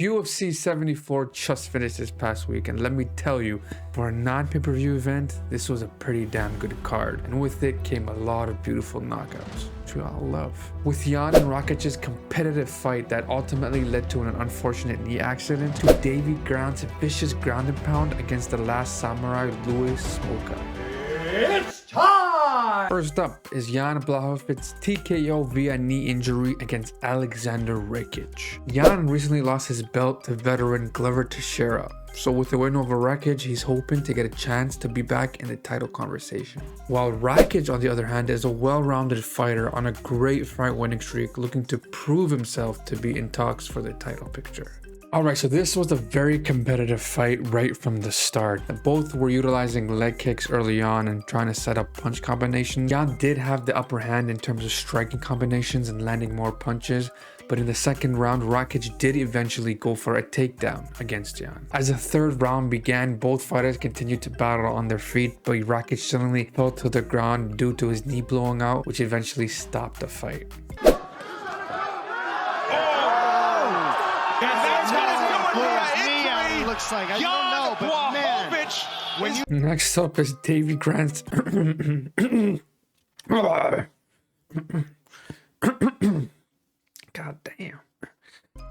UFC 74 just finished this past week, and let me tell you, for a non-pay-per-view event, this was a pretty damn good card, and with it came a lot of beautiful knockouts, which we all love. With Jan and Rakic's competitive fight that ultimately led to an unfortunate knee accident, to Davy Grant's vicious ground and pound against the last samurai Louis Smolka. It's time! First up is Jan Blachowicz's TKO via knee injury against Alexander Rakic. Jan recently lost his belt to veteran Glover Teixeira, so with the win over Rakic, he's hoping to get a chance to be back in the title conversation. While Rakic, on the other hand, is a well-rounded fighter on a great fight winning streak, looking to prove himself to be in talks for the title picture. Alright, so this was a very competitive fight right from the start. Both were utilizing leg kicks early on and trying to set up punch combinations. Jan did have the upper hand in terms of striking combinations and landing more punches, but in the second round, Rakic did eventually go for a takedown against Jan. As the third round began, both fighters continued to battle on their feet, but Rakic suddenly fell to the ground due to his knee blowing out, which eventually stopped the fight. Like, I don't know, but man, next up is Davy Grant's God damn.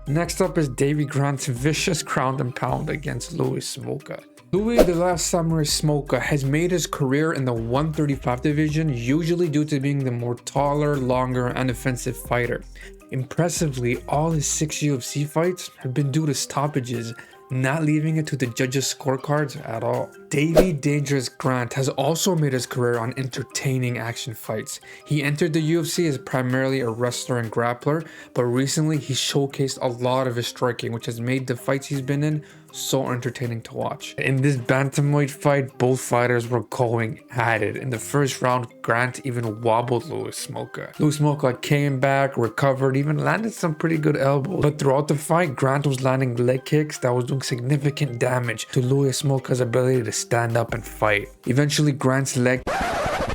Next up is Davy Grant's vicious ground and pound against Louis Smolka. Louis the Last Samurai Smolka has made his career in the 135 division, usually due to being the more taller, longer, and offensive fighter. Impressively, all his 6 UFC fights have been due to stoppages, not leaving it to the judges' scorecards at all. Davy Dangerous Grant has also made his career on entertaining action fights. He entered the UFC as primarily a wrestler and grappler, but recently he showcased a lot of his striking, which has made the fights he's been in so entertaining to watch. In this bantamweight fight, both fighters were going at it. In the first round, Grant even wobbled Louis Smolka. Louis Smolka came back, recovered, even landed some pretty good elbows. But throughout the fight, Grant was landing leg kicks that was doing significant damage to Louis Smolka's ability to stand up and fight. Eventually, Grant's leg...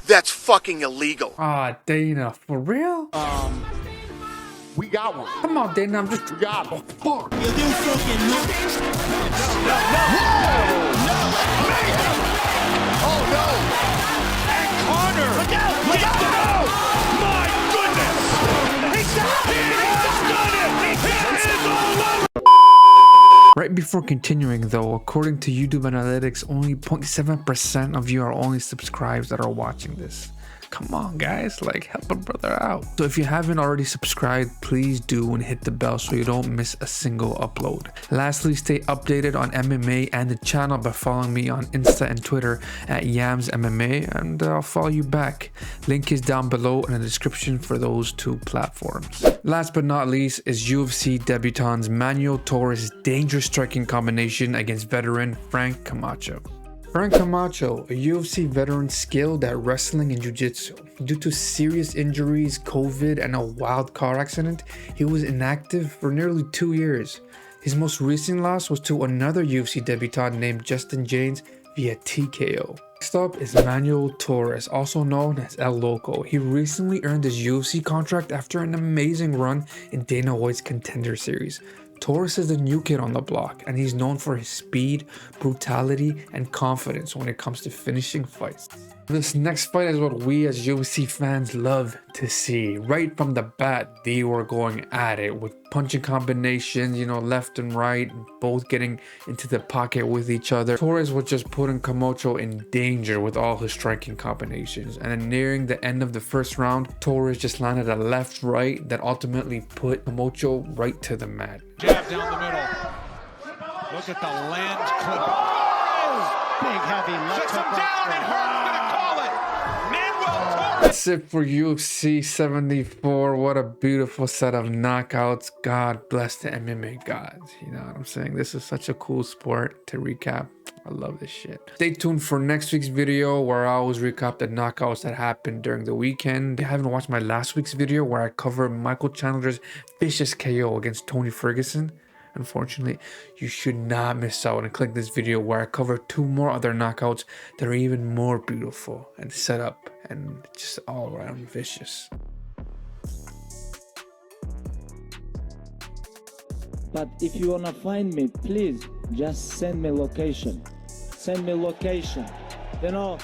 That's fucking illegal. Ah, Dana, for real? we got one. Come on, Dana, I'm just... We got one. Fuck. You do fucking no. Oh no! And Connor! Look out! Look out! My goodness! He's done it! He's all over! Right before continuing though, according to YouTube analytics, only 0.7% of you are only subscribed that are watching this. Come on guys, like help a brother out. So if you haven't already subscribed, please do and hit the bell so you don't miss a single upload. Lastly, stay updated on MMA and the channel by following me on Insta and Twitter at yamsMMA, and I'll follow you back. Link is down below in the description for those 2 platforms. Last but not least is UFC debutants Manuel Torres' dangerous striking combination against veteran Frank Camacho. Frank Camacho, a UFC veteran skilled at wrestling and jiu-jitsu. Due to serious injuries, COVID, and a wild car accident, he was inactive for nearly 2 years. His most recent loss was to another UFC debutant named Justin James via TKO. Next up is Manuel Torres, also known as El Loco. He recently earned his UFC contract after an amazing run in Dana White's Contender Series. Torres is the new kid on the block, and he's known for his speed, brutality, and confidence when it comes to finishing fights. This next fight is what we as UFC fans love to see. Right from the bat, they were going at it with punching combinations, left and right, both getting into the pocket with each other. Torres was just putting Camacho in danger with all his striking combinations. And then nearing the end of the first round, Torres just landed a left-right that ultimately put Camacho right to the mat. Jab down the middle. Look at the land clip. Big heavy left Sits him hook. down and Hearn's gonna call it. Manuel Torres. That's it for UFC 74. What a beautiful set of knockouts. God bless the MMA gods. You know what I'm saying? This is such a cool sport to recap. I love this shit. Stay tuned for next week's video where I always recap the knockouts that happened during the weekend. If you haven't watched my last week's video where I cover Michael Chandler's vicious KO against Tony Ferguson, unfortunately, you should not miss out and click this video where I cover 2 more other knockouts that are even more beautiful and set up and just all around vicious. But if you wanna find me, please just send me location. Send me location. You know,